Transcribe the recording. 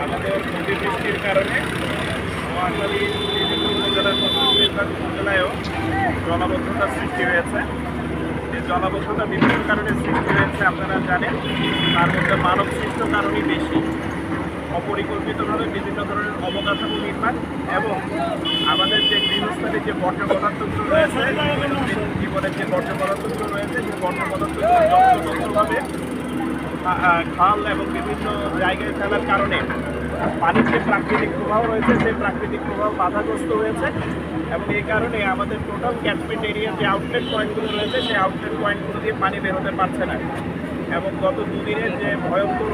আমাদের অতিবৃষ্টির কারণে নোয়াখালী বিভিন্ন উপজেলার উপজেলায়ও জলাবদ্ধতার সৃষ্টি হয়েছে। এই জলাবদ্ধতা বিভিন্ন কারণে সৃষ্টি হয়েছে আপনারা জানেন, তার মধ্যে মানব সৃষ্ট কারণই বেশি। অপরিকল্পিতভাবে বিভিন্ন ধরনের অবকাঠামো নির্মাণ এবং আমাদের যে গৃহস্থালী যে বর্জ্য পদার্থগুলো রয়েছে, জীবনের যে বর্জ্য পদার্থগুলো রয়েছে, সেই বর্জ্য পদার্থগুলো যত্রতত্রভাবে খাল এবং বিভিন্ন জায়গায় ফেলার কারণে পানির যে প্রাকৃতিক প্রবাহ রয়েছে সেই প্রাকৃতিক প্রবাহ বাধাগ্রস্ত হয়েছে এবং এই কারণে আমাদের টোটাল ক্যাচমেন্ট এরিয়ার যে আউটলেট পয়েন্টগুলো রয়েছে সেই আউটলেট পয়েন্টগুলো দিয়ে পানি বেরোতে পারছে না এবং গত দুদিনের যে ভয়ঙ্কর